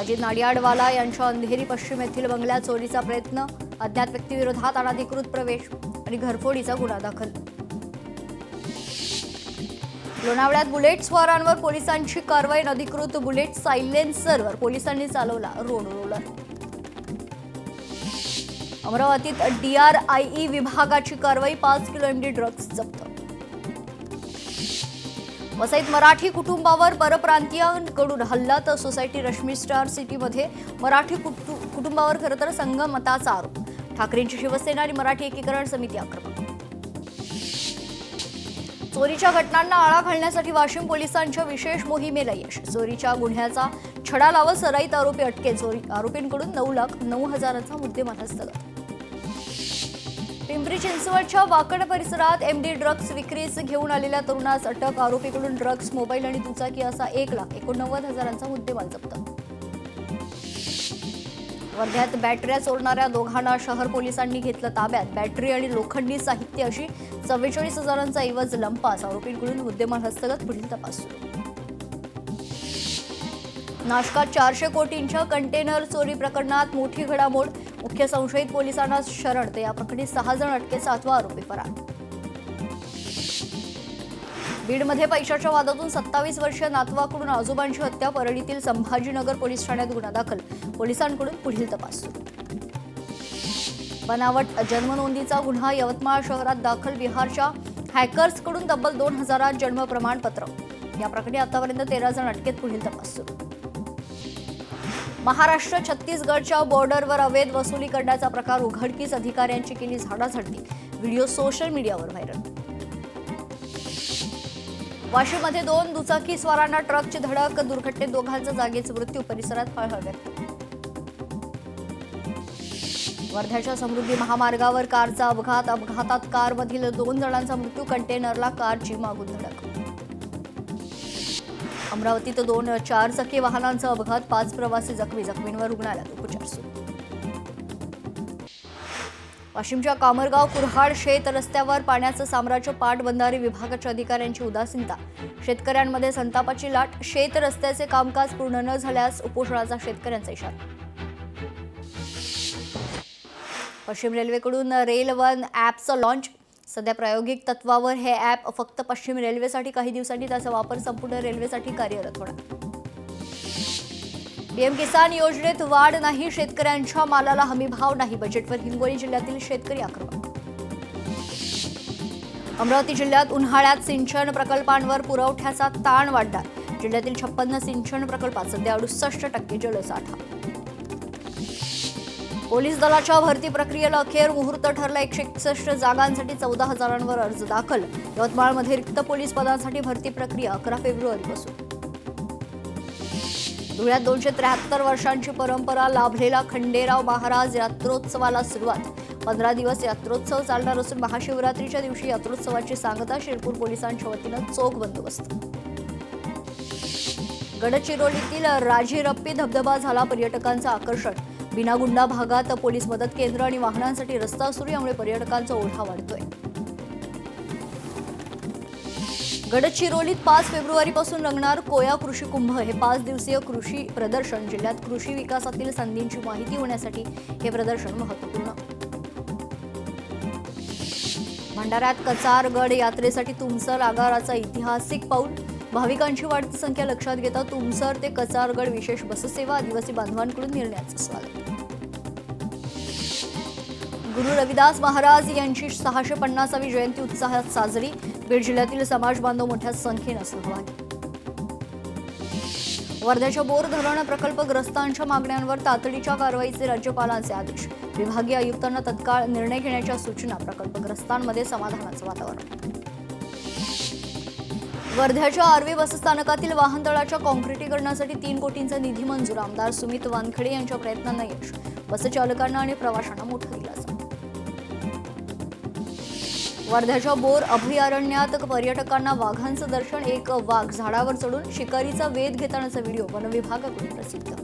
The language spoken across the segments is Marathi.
साजिद नाडियाडवाला यांच्या अंधेरी पश्चिम येथील बंगल्यात चोरीचा प्रयत्न, अज्ञात व्यक्तीविरोधात अनधिकृत प्रवेश आणि घरफोडीचा गुन्हा दाखल. लोणावळ्यात बुलेट स्वारांवर पोलिसांची कारवाई, अनधिकृत बुलेट सायलेन्सरवर पोलिसांनी चालवला रोड रोलर. अमरावतीत DRIE विभागाची कारवाई, 5 किलो MD ड्रग्ज जप्त. वसईत मराठी कुटुंबावर परप्रांतीयांकडून हल्ला, तर सोसायटी रश्मी स्टार सिटीमध्ये मराठी कुटुंबावर खरं तर संगमताचा आरोप. ठाकरेंची शिवसेना आणि मराठी एकीकरण समिती आक्रमक. चोरीच्या घटनांना आळा घालण्यासाठी वाशिम पोलिसांच्या विशेष मोहिमेला यश. चोरीच्या गुन्ह्याचा छडा लावत सराईत आरोपी अटकेत. आरोपींकडून 9,09,000चा मुद्देमाल हस्तगत. पिंपरी चिंचवडच्या वाकड परिसरात MD ड्रग्ज विक्रीस घेऊन आलेल्या तरुणास अटक. आरोपीकडून ड्रग्ज, मोबाईल आणि दुचाकी असा 1,89,000चा मुद्देमाल जप्त. वर्ध्यात बॅटऱ्या चोरणाऱ्या दोघांना शहर पोलिसांनी घेतलं ताब्यात. बॅटरी आणि लोखंडी साहित्य अशी 44,000चा ऐवज लंपास. आरोपींकडून मुद्देमाल हस्तगत. पुढील तपास सुरू. नाशकात 400 कोटींच्या कंटेनर चोरी प्रकरणात मोठी घडामोड. मुख्य संशयित पोलिसांना शरण, तर या प्रकरणी 6 जण अटकेत, 7वा आरोपी फरार. बीडमध्ये पैशाच्या वादातून 27 वर्षीय नातवाकडून आजोबांची हत्या. परळीतील संभाजीनगर पोलीस ठाण्यात गुन्हा दाखल. पोलिसांकडून पुढील तपास सुरू. बनावट जन्मनोंदीचा गुन्हा यवतमाळ शहरात दाखल. बिहारच्या हॅकर्सकडून तब्बल 2,000 जन्म प्रमाणपत्र. या प्रकरणी आतापर्यंत 13 जण अटकेत. पुढील तपास सुरू. महाराष्ट्र छत्तीसगडच्या बॉर्डरवर अवैध वसुली करण्याचा प्रकार उघडकीस. अधिकाऱ्यांची केली झाडाझडती. व्हिडिओ सोशल मीडियावर व्हायरल. वाशिममध्ये 2 दुचाकी स्वारांना ट्रकची धडक. दुर्घटनेत दोघांचा जागीच मृत्यू. परिसरात हळहळ व्यक्त. वर्ध्याच्या समृद्धी महामार्गावर कारचा अपघात. अपघातात कारमधील 2 जणांचा मृत्यू. कंटेनरला कारची मागून धडक. अमरावतीत 2 चारचाकी वाहनांचा अपघात. 5 प्रवासी जखमी. जखमींवर रुग्णालयात उपचार सुरू. वाशिमच्या कामरगाव कुर्हाड शेत रस्त्यावर पाण्याचं साम्राज्य. पाटबंधारे विभागाच्या अधिकाऱ्यांची उदासीनता. शेतकऱ्यांमध्ये संतापाची लाट. शेत रस्त्याचे कामकाज पूर्ण न झाल्यास उपोषणाचा शेतकऱ्यांचा इशारा. पश्चिम रेल्वेकडून रेल वन ॲपचं लॉन्च. सध्या प्रायोगिक तत्वावर हे ॲप फक्त पश्चिम रेल्वेसाठी. काही दिवसांनी त्याचा वापर संपूर्ण रेल्वेसाठी कार्यरत होणार. PM किसान योजनेत वाढ नाही. शेतकऱ्यांच्या मालाला हमीभाव नाही. बजेटवर हिंगोली जिल्ह्यातील शेतकरी आक्रमक. अमरावती जिल्ह्यात उन्हाळ्यात सिंचन प्रकल्पांवर पुरवठ्याचा ताण वाढणार. जिल्ह्यातील 56 सिंचन प्रकल्पात सध्या 68% जलसाठा. पोलीस दलाच्या भरती प्रक्रियेला अखेर मुहूर्त ठरला. 161 जागांसाठी 14,000वर अर्ज दाखल. यवतमाळमध्ये रिक्त पोलीस पदांसाठी भरती प्रक्रिया 11 फेब्रुवारीपासून. धुळ्यात 273 वर्षांची परंपरा लाभलेला खंडेराव महाराज यात्रोत्सवाला सुरुवात. 15 दिवस यात्रोत्सव चालणार असून महाशिवरात्रीच्या दिवशी यात्रोत्सवाची सांगता. शिरपूर पोलिसांच्या वतीनं चोख बंदोबस्त. गडचिरोलीतील राजीरप्पी धबधबा झाला पर्यटकांचं आकर्षण. बिनागुंडा भागात पोलीस मदत केंद्र आणि वाहनांसाठी रस्ता सुरू. यामुळे पर्यटकांचा ओढा वाढतोय. गडचिरोलीत 5 फेब्रुवारीपासून रंगणार कोया कृषी कुंभ. हे 5 दिवसीय कृषी प्रदर्शन जिल्ह्यात कृषी विकासातील संधींची माहिती होण्यासाठी हे प्रदर्शन महत्त्वपूर्ण. भंडाऱ्यात कचारगड यात्रेसाठी तुमसर आगाराचा ऐतिहासिक पाऊल. भाविकांची वाढती संख्या लक्षात घेता तुमसर ते कचारगड विशेष बससेवा. आदिवासी बांधवांकडून निर्णयाचं स्वागत. गुरु रविदास महाराज यांची 650वी जयंती उत्साहात साजरी. बीड जिल्ह्यातील समाज बांधव मोठ्या संख्येनं सहभागी. वर्ध्याच्या बोर धरण प्रकल्पग्रस्तांच्या मागण्यांवर तातडीच्या कारवाईचे राज्यपालांचे आदेश. विभागीय आयुक्तांना तत्काळ निर्णय घेण्याच्या सूचना. प्रकल्पग्रस्तांमध्ये समाधानाचं वातावरण. वर्ध्याच्या आर्वी बसस्थानकातील वाहनतळाच्या काँक्रिटीकरणासाठी 3 कोटींचा निधी मंजूर. आमदार सुमित वानखेडे यांच्या प्रयत्नांना यश. बसचालकांना आणि प्रवाशांना मोठा दिलासा. वर्ध्याच्या बोर अभयारण्यात पर्यटकांना वाघांचं दर्शन. एक वाघ झाडावर चढून शिकारीचा वेध घेतानाचा व्हिडिओ वनविभागाकडून प्रसिद्ध.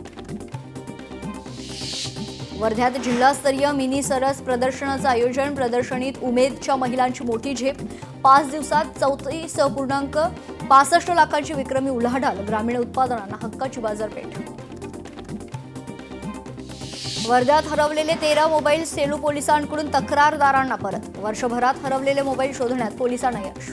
वर्ध्यात जिल्हास्तरीय मिनी सरस प्रदर्शनाचं आयोजन. प्रदर्शनीत उमेदच्या महिलांची मोठी झेप. 5 दिवसात 34.65 लाखांची विक्रमी उलाढाल. ग्रामीण उत्पादनांना हक्काची बाजारपेठ. वर्ध्यात हरवलेले 13 मोबाईल सेलू पोलिसांकडून तक्रारदारांना परत. वर्षभरात हरवलेले मोबाईल शोधण्यात पोलिसांना यश.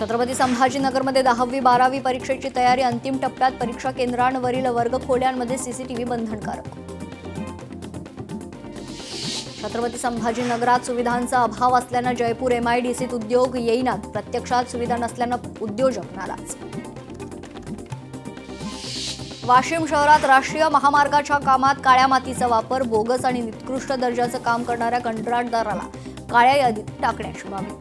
छत्रपती संभाजीनगरमध्ये 10वी 12वी परीक्षेची तयारी अंतिम टप्प्यात. परीक्षा केंद्रांवरील वर्ग खोल्यांमध्ये सीसीटीव्ही बंधनकारक. छत्रपती संभाजीनगरात सुविधांचा अभाव असल्यानं जयपूर MIDCत उद्योग येईनात. प्रत्यक्षात सुविधा नसल्यानं उद्योजक नाराज. वाशिम शहरात राष्ट्रीय महामार्गाच्या कामात काळ्या मातीचा वापर. बोगस आणि निकृष्ट दर्जाचं काम करणाऱ्या कंत्राटदाराला काळ्या यादीत टाकण्याची मागणी.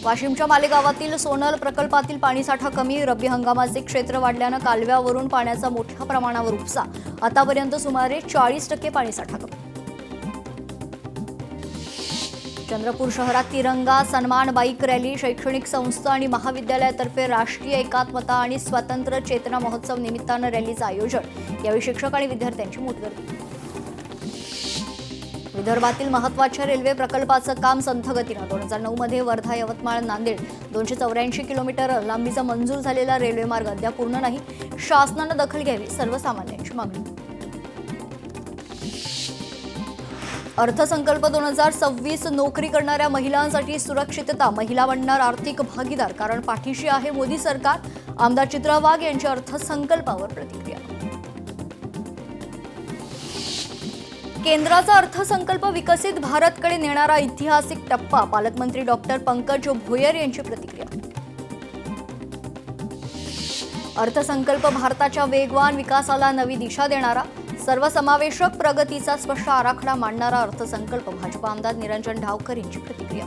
वाशिमच्या मालेगावातील सोनल प्रकल्पातील पाणीसाठा कमी. रब्बी हंगामाचे क्षेत्र वाढल्यानं कालव्यावरून पाण्याचा मोठ्या प्रमाणावर उपसा. आतापर्यंत सुमारे 40% पाणीसाठा कमी. चंद्रपूर शहरात तिरंगा सन्मान बाईक रॅली. शैक्षणिक संस्था आणि महाविद्यालयातर्फे राष्ट्रीय एकात्मता आणि स्वातंत्र्य चेतना महोत्सव निमित्तानं रॅलीचं आयोजन. यावेळी शिक्षक आणि विद्यार्थ्यांची मोठी गर्दी. विदर्भातील महत्त्वाच्या रेल्वे प्रकल्पाचं काम संथ गतीनं. 2009 मध्ये वर्धा यवतमाळ नांदेड 284 किलोमीटर लांबीचा मंजूर झालेला रेल्वे मार्ग अद्याप पूर्ण नाही. शासनानं दखल घ्यावी, सर्वसामान्यांची मागणी. अर्थसंकल्प 2026 नोकरी करणाऱ्या महिलांसाठी सुरक्षितता. महिला बनणार आर्थिक भागीदार, कारण पाठीशी आहे मोदी सरकार. आमदार चित्रा वाघ यांच्या अर्थसंकल्पावर प्रतिक्रिया. केंद्राचा अर्थसंकल्प विकसित भारतकडे नेणारा ऐतिहासिक टप्पा. पालकमंत्री डॉक्टर पंकज भोयर यांची प्रतिक्रिया. अर्थसंकल्प भारताच्या वेगवान विकासाला नवी दिशा देणारा, सर्वसमावेशक प्रगतीचा स्पष्ट आराखडा मांडणारा अर्थसंकल्प. भाजपा आमदार निरंजन ढावकर यांची प्रतिक्रिया.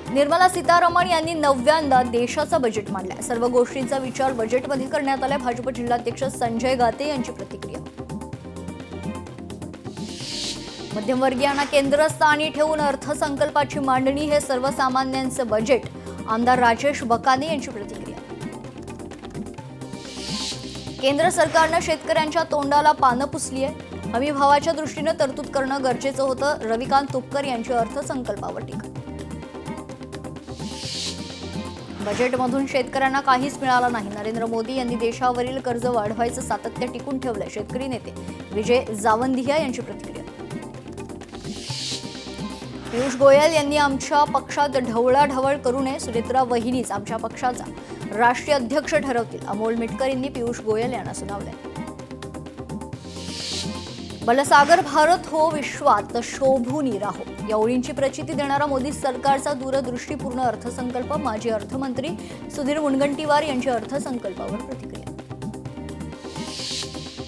निर्मला सीतारामन यांनी 9व्यांदा देशाचं बजेट मांडलंय. सर्व गोष्टींचा विचार बजेटमध्ये करण्यात आलाय. भाजप जिल्हाध्यक्ष संजय गाते यांची प्रतिक्रिया. मध्यमवर्गीयांना केंद्रस्थानी ठेवून अर्थसंकल्पाची मांडणी. हे सर्वसामान्यांचं बजेट. आमदार राजेश बकाने यांची प्रतिक्रिया. केंद्र सरकारनं शेतकऱ्यांच्या तोंडाला पानं पुसली आहे. हमी भावाच्या दृष्टीनं तरतूद करणं गरजेचं होतं. रविकांत तुपकर यांची अर्थसंकल्पावर टीका. बजेटमधून शेतकऱ्यांना काहीच मिळालं नाही. नरेंद्र मोदी यांनी देशावरील कर्ज वाढवायचं सातत्य टिकून ठेवलंय. शेतकरी नेते विजय जावंदिया यांची प्रतिक्रिया. पियुष गोयल यांनी आमच्या पक्षात ढवळाढवळ करू नये. सुनेत्रा वहिनीच आमच्या पक्षाचा राष्ट्रीय अध्यक्ष ठरवतील. अमोल मिटकर यांनी पियुष गोयल यांना सुनावलंय. बलसागर भारत हो, विश्वात शोभूनी राहो, या ओळींची प्रचिती देणारा मोदी सरकारचा दूरदृष्टीपूर्ण अर्थसंकल्प. माजी अर्थमंत्री सुधीर मुनगंटीवार यांची अर्थसंकल्पावर प्रतिक्रिया.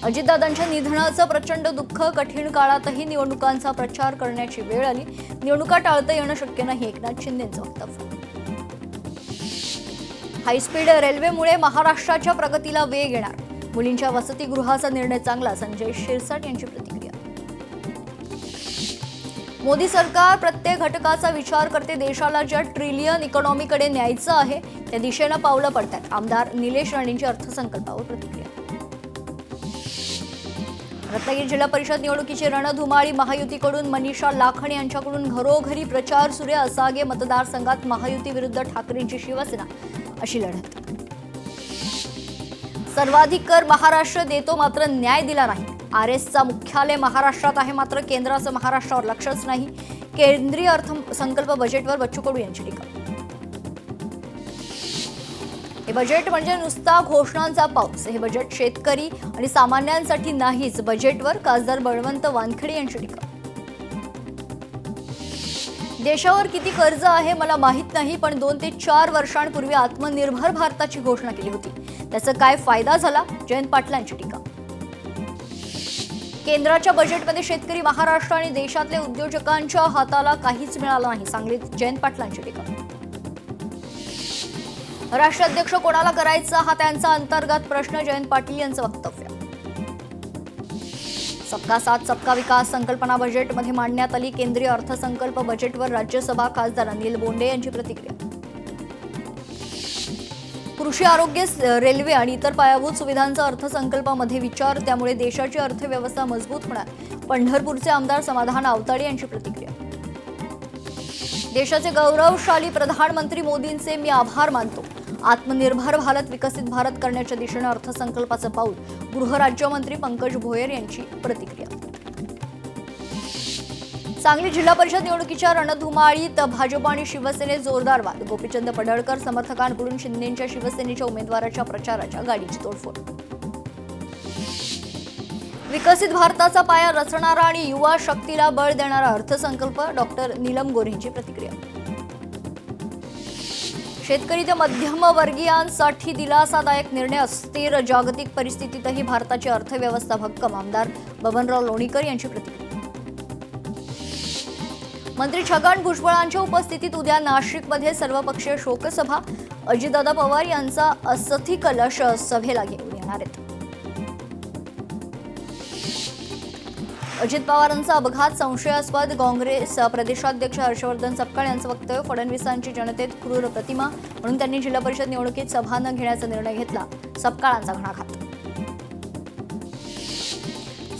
अजितदादांच्या निधनाचं प्रचंड दुःख. कठीण काळातही निवडणुकांचा प्रचार करण्याची वेळ आली. निवडणुका टाळता येणं शक्य नाही. एकनाथ शिंदेंचं वक्तव्य. हायस्पीड रेल्वेमुळे महाराष्ट्राच्या प्रगतीला वेग येणार. मुलींच्या वसतिगृहाचा निर्णय चांगला. संजय शिरसाट यांची प्रतिक्रिया. मोदी सरकार प्रत्येक घटकाचा विचार करते. देशाला ज्या ट्रिलियन इकॉनॉमीकडे न्यायचं आहे त्या दिशेनं पावलं पडतात. आमदार निलेश राणेंची अर्थसंकल्पावर प्रतिक्रिया. रत्नागिरी जिल्हा परिषद निवडणुकीची रणधुमाळी. महायुतीकडून मनीषा लाखन यांच्याकडून घरोघरी प्रचार सुरू. असागे मतदारसंघात महायुती विरुद्ध ठाकरेंची शिवसेना अशी लढत. सर्वाधिक कर महाराष्ट्र देतो, मात्र न्याय दिला नाही. RSचा मुख्यालय महाराष्ट्रात आहे, मात्र केंद्राचं महाराष्ट्रावर लक्षच नाही. केंद्रीय अर्थसंकल्प बजेटवर बच्चू कडू यांची टीका. हे बजेट म्हणजे नुसता घोषणांचा पाऊस. हे बजेट शेतकरी आणि सामान्यांसाठी नाहीच. बजेटवर खासदार बळवंत वानखेडे यांची टीका. देशावर किती कर्ज आहे मला माहित नाही, पण 2 ते 4 वर्षांपूर्वी आत्मनिर्भर भारताची घोषणा केली होती. त्याचा काय फायदा झाला? जयंत पाटलांची टीका. केंद्राच्या बजेटमध्ये शेतकरी, महाराष्ट्र आणि देशातल्या उद्योजकांच्या हाताला काहीच मिळालं नाही. सांगलीत जयंत पाटलांची टीका. राष्ट्राध्यक्ष कोणाला करायचा हा त्यांचा अंतर्गत प्रश्न. जयंत पाटील यांचं वक्तव्य. सबका साथ सबका विकास संकल्पना बजेटमध्ये मांडण्यात आली. केंद्रीय अर्थसंकल्प बजेटवर राज्यसभा खासदार अनिल बोंडे यांची प्रतिक्रिया. कृषी, आरोग्य, रेल्वे आणि इतर पायाभूत सुविधांचा अर्थसंकल्पामध्ये विचार. त्यामुळे देशाची अर्थव्यवस्था मजबूत होणार. पंढरपूरचे आमदार समाधान आवताडे यांची प्रतिक्रिया. देशाचे गौरवशाली प्रधानमंत्री मोदींचे मी आभार मानतो. आत्मनिर्भर भारत, विकसित भारत करण्याच्या दिशेने अर्थसंकल्पाचं पाऊल. गृहराज्यमंत्री पंकज भोयर यांची प्रतिक्रिया. सांगली जिल्हा परिषद निवडणुकीच्या रणधुमाळीत भाजप आणि शिवसेनेत जोरदार वाद. गोपीचंद पडळकर समर्थकांकडून शिंदेंच्या शिवसेनेच्या उमेदवाराच्या प्रचाराच्या गाडीची तोडफोड. विकसित भारताचा पाया रचणारा आणि युवा शक्तीला बळ देणारा अर्थसंकल्प. डॉक्टर नीलम गोऱ्हेंची प्रतिक्रिया. शेतकरी ते मध्यमवर्गीयांसाठी दिलासादायक निर्णय. अस्थिर जागतिक परिस्थितीतही भारताची अर्थव्यवस्था भक्कम. आमदार बबनराव लोणीकर यांची प्रतिक्रिया. मंत्री छगन भुजबळांच्या उपस्थितीत उद्या नाशिकमध्ये सर्वपक्षीय शोकसभा. अजितदादा पवार यांचा अस्थी कलश सभेला घेऊन येणार आहेत. अजित पवारांचा अपघात संशयास्पद. काँग्रेस प्रदेशाध्यक्ष हर्षवर्धन सपकाळ यांचं वक्तव्य. फडणवीसांची जनतेत क्रूर प्रतिमा म्हणून त्यांनी जिल्हा परिषद निवडणुकीत सभा न घेण्याचा निर्णय घेतला. सपकाळांचा घणाघात.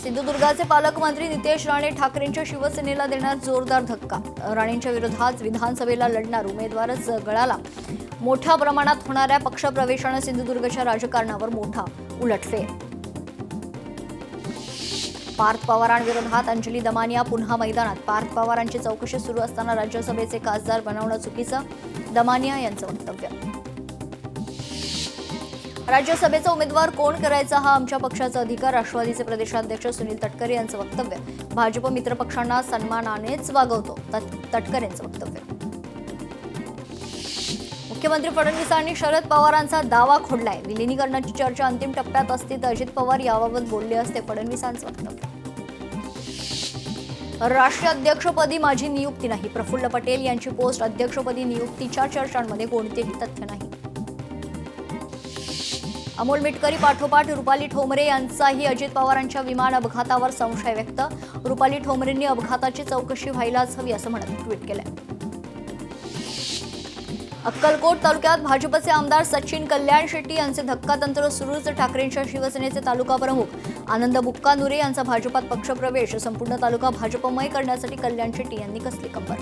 सिंधुदुर्गाचे पालकमंत्री नितेश राणे ठाकरेंच्या शिवसेनेला देणार जोरदार धक्का. राणेंच्या विरोधात विधानसभेला लढणार उमेदवारच गळाला. मोठ्या प्रमाणात होणाऱ्या पक्षप्रवेशानं सिंधुदुर्गच्या राजकारणावर मोठा उलटफेर. पार्थ पवारांविरोधात अंजली दमानिया पुन्हा मैदानात. पार्थ पवारांची चौकशी सुरू असताना राज्यसभेचे खासदार बनवणं चुकीचं. दमानिया यांचं वक्तव्य. राज्यसभेचा उमेदवार कोण करायचा हा आमच्या पक्षाचा अधिकार. राष्ट्रवादीचे प्रदेशाध्यक्ष सुनील तटकरे यांचं वक्तव्य. भाजप मित्रपक्षांना सन्मानानेच वागवतो. तटकरे यांचं वक्तव्य. मुख्यमंत्री फडणवीसांनी शरद पवारांचा दावा खोडलाय. विलिनीकरणाची चर्चा अंतिम टप्प्यात असती तर अजित पवार याबाबत बोलले असते. फडणवीसांचं वक्तव्य. राष्ट्रीय अध्यक्षपदी माझी नियुक्ती नाही. प्रफुल्ल पटेल यांची पोस्ट. अध्यक्षपदी नियुक्तीच्या चर्चांमध्ये कोणतेही तथ्य नाही. अमोल मिटकरी पाठोपाठ रुपाली ठोंबरे यांचाही अजित पवारांच्या विमान अपघातावर संशय व्यक्त. रुपाली ठोंबरेंनी अपघाताची चौकशी व्हायलाच हवी असं म्हणत ट्विट केलंय. अक्कलकोट तालुक्यात भाजपचे आमदार सचिन कल्याण शेट्टी यांचे धक्कातंत्र सुरूच. ठाकरेंच्या शिवसेनेचे तालुका प्रमुख आनंद बुक्कानुरे यांचा भाजपात पक्षप्रवेश. संपूर्ण तालुका भाजपमय करण्यासाठी कल्याण शेट्टी यांनी कसली कंबर.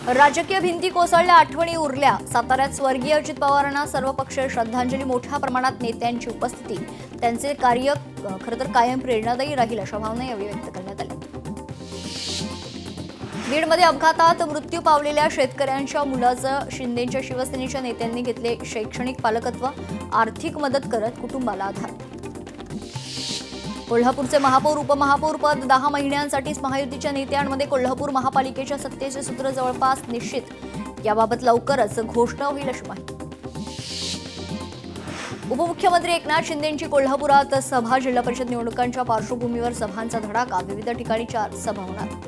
राजकीय भिंती कोसळल्या, आठवणी उरल्या. साताऱ्यात स्वर्गीय अजित पवारांना सर्वपक्षीय श्रद्धांजली. मोठ्या प्रमाणात नेत्यांची उपस्थिती. त्यांचे कार्य खरं तर कायम प्रेरणादायी राहील अशा भावना यावेळी व्यक्त करण्यात आल्या. बीडमध्ये अपघातात मृत्यू पावलेल्या शेतकऱ्यांच्या मुलाचं शिंदेच्या शिवसेनेच्या नेत्यांनी घेतले शैक्षणिक पालकत्व. आर्थिक मदत करत कुटुंबाला आधार. कोल्हापूरचे महापौर उपमहापौर पद 10 महिन्यांसाठीच. महायुतीच्या नेत्यांमध्ये कोल्हापूर महापालिकेच्या सत्तेचे सूत्र जवळपास निश्चित. याबाबत लवकरच घोषणा होईल अशी माहिती. उपमुख्यमंत्री एकनाथ शिंदेंची कोल्हापुरात सभा. जिल्हा परिषद निवडणुकांच्या पार्श्वभूमीवर सभांचा धडाका. विविध ठिकाणी 4 सभा होणार.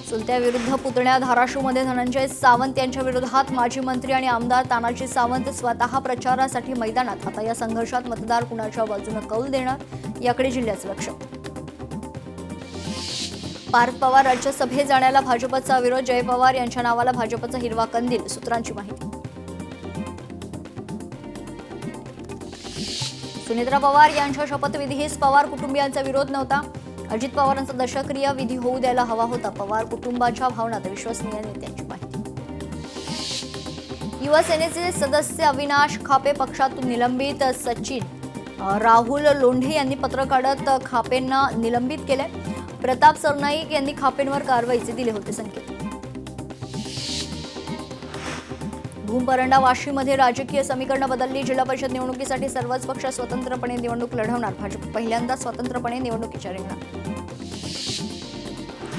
चुलत्या विरुद्ध पुतण्या. धाराशिवमध्ये धनंजय सावंत यांच्या विरोधात माजी मंत्री आणि आमदार तानाजी सावंत स्वतः प्रचारासाठी मैदानात. आता या संघर्षात मतदार कुणाच्या बाजूने कौल देणार याकडे जिल्ह्याचं लक्ष. पार्थ पवार राज्यसभेत जाण्याला भाजपचा विरोध. जय पवार यांच्या नावाला भाजपचा हिरवा कंदील. सूत्रांची माहिती. सुनेत्रा पवार यांच्या शपथविधीस पवार कुटुंबियांचा विरोध नव्हता. अजित पवारांचा दशक्रिया विधी होऊ द्यायला हवा होता. पवार कुटुंबाच्या भावनात विश्वसनीय नेत्यांची माहिती. युवा सेनेचे सदस्य अविनाश खापे पक्षातून निलंबित. सचिन राहुल लोंढे यांनी पत्र काढत खापेंना निलंबित केले. प्रताप सरनाईक यांनी खापेंवर कारवाईचे दिले होते संकेत. भूमपरंडा वाशीमध्ये राजकीय समीकरण बदलली. जिल्हा परिषद निवडणुकीसाठी सर्वच पक्ष स्वतंत्रपणे निवडणूक लढवणार. भाजप पहिल्यांदा स्वतंत्रपणे निवडणुकीच्या रिंगणात.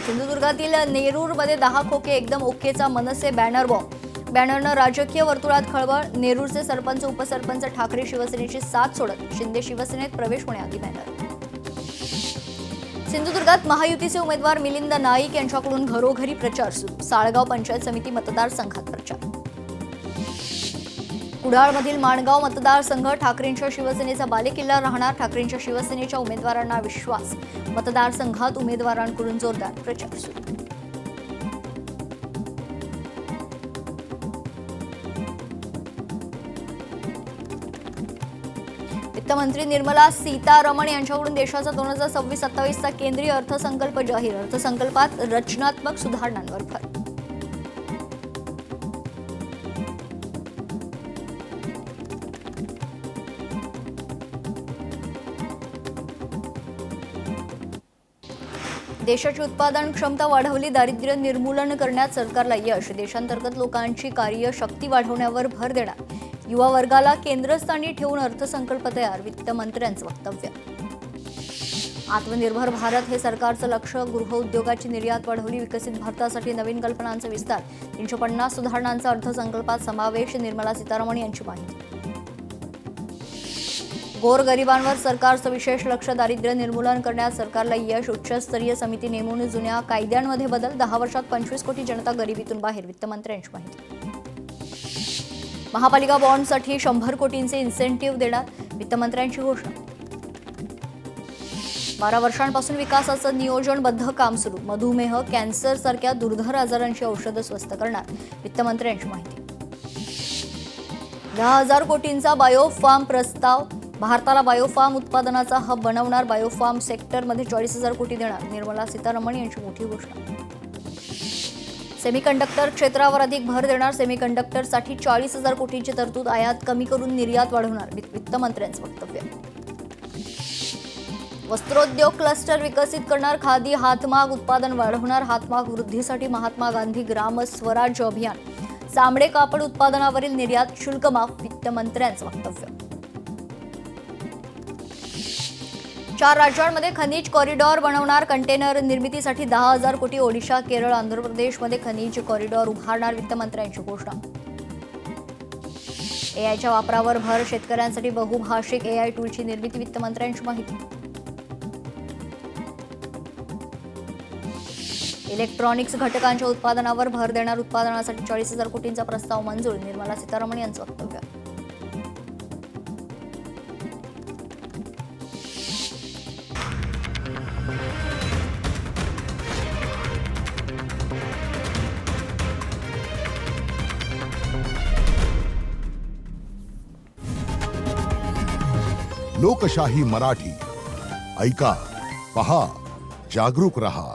सिंधुदुर्गातील नेरूरमध्ये 10 खोके एकदम ओकेचा मनसे बॅनर बॉम्ब. बॅनरनं राजकीय वर्तुळात खळबळ. नेरूरचे सरपंच उपसरपंच ठाकरे शिवसेनेची साथ सोडत शिंदे शिवसेनेत प्रवेश होण्याआधी बॅनर. सिंधुदुर्गात महायुतीचे उमेदवार मिलिंद नाईक यांच्याकडून घरोघरी प्रचार सुरू. साळगाव पंचायत समिती मतदारसंघात प्रचार. कुडाळमधील माणगाव मतदारसंघ ठाकरेंच्या शिवसेनेचा बालेकिल्ला राहणार. ठाकरेंच्या शिवसेनेच्या उमेदवारांना विश्वास. मतदारसंघात उमेदवारांकडून जोरदार प्रचार सुरू. वित्त वित्तमंत्री निर्मला सीतारमण यांच्याकडून देशाचा 2026-27चा केंद्रीय अर्थसंकल्प जाहीर. अर्थसंकल्पात रचनात्मक सुधारणांवर भर. देशाची उत्पादन क्षमता वाढवली, दारिद्र्य निर्मूलन करण्यात सरकारला यश. देशांतर्गत लोकांची कार्यशक्ती वाढवण्यावर भर देणार. युवा वर्गाला केंद्रस्थानी ठेवून अर्थसंकल्प तयार. वित्तमंत्र्यांचं वक्तव्य. आत्मनिर्भर भारत हे सरकारचं लक्ष. गृहउद्योगाची निर्यात वाढवली. विकसित भारतासाठी नवीन कल्पनांचा विस्तार. 350 सुधारणांचा अर्थसंकल्पात समावेश. निर्मला सीतारमण यांची माहिती. गोरगरिबांवर सरकारचं विशेष लक्ष. दारिद्र्य निर्मूलन करण्यात सरकारला यश. उच्चस्तरीय समिती नेमून जुन्या कायद्यांमध्ये बदल. 10 वर्षात 25 कोटी जनता गरिबीतून बाहेर. वित्तमंत्र्यांची माहिती. महापालिका बॉन्डसाठी 100 कोटींचे इन्सेंटिव्ह देणार. वित्तमंत्र्यांची घोषणा. 12 वर्षांपासून विकासाचं नियोजनबद्ध काम सुरू. मधुमेह, कॅन्सर सारख्या दुर्धर आजारांची औषधं स्वस्त करणार. वित्तमंत्र्यांची माहिती. 10,000 कोटींचा बायोफार्म प्रस्ताव. भारताला बायोफार्म उत्पादनाचा हब बनवणार. बायोफार्म सेक्टरमध्ये 40,000 कोटी देणार. निर्मला सीतारमण यांची मोठी घोषणा. सेमीकंडक्टर क्षेत्रावर अधिक भर देणार. सेमीकंडक्टरसाठी 40,000 कोटींची तरतूद. आयात कमी करून निर्यात वाढवणार. वित्तमंत्र्यांचं वक्तव्य. वस्त्रोद्योग क्लस्टर विकसित करणार. खादी हातमाग उत्पादन वाढवणार. हातमाग वृद्धीसाठी महात्मा गांधी ग्राम स्वराज्य अभियान. चामडे कापड उत्पादनावरील निर्यात शुल्क माफ. वित्तमंत्र्यांचं वक्तव्य. 4 राज्यांमध्ये खनिज कॉरिडॉर बनवणार. कंटेनर निर्मितीसाठी 10,000 कोटी. ओडिशा, केरळ, आंध्र प्रदेशमध्ये खनिज कॉरिडॉर उभारणार. वित्तमंत्र्यांची घोषणा. एआयच्या वापरावर भर. शेतकऱ्यांसाठी बहुभाषिक एआय टूलची निर्मिती. वित्तमंत्र्यांची माहिती. इलेक्ट्रॉनिक्स घटकांच्या उत्पादनावर भर देणार. उत्पादनासाठी 40,000 कोटींचा प्रस्ताव मंजूर. निर्मला सीतारमण यांचं वक्तव्य. लोकशाही मराठी ऐका, पहा, जागरूक रहा.